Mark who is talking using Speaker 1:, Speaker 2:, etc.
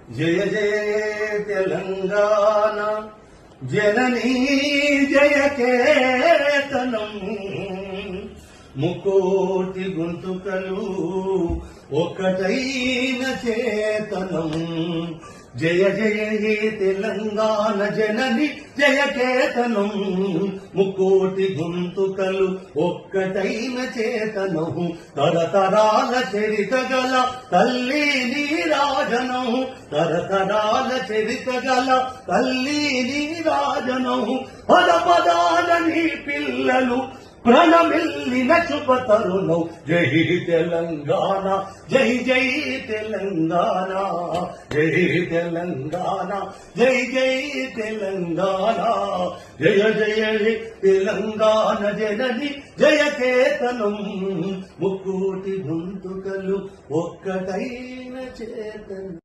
Speaker 1: జయ జయ తెలంగాణ జననీ జయ కేతనం ముకోటి గొంతుకలు ఒకటైన చేతనం జయ జయ హే తెలంగాణ జనని జయ కేతనం ముకోటి గొంతుకలు ఒక్కటైన చేతనం తరతరాల చరిత గల తల్లి నీరాజనం తరతరాల చరిత గల తల్లి నీరాజనం పద పదాల నీ పిల్లలు ప్రణమిల్లిన శుభతరుణం జై తెలంగాణ జై జై తెలంగాణ జై తెలంగాణ జై జై తెలంగాణ జయ జయ తెలంగాణ జనని జయ కేతనం ముక్కోటి గొంతుకలు ఒక్కటైన చేతనం.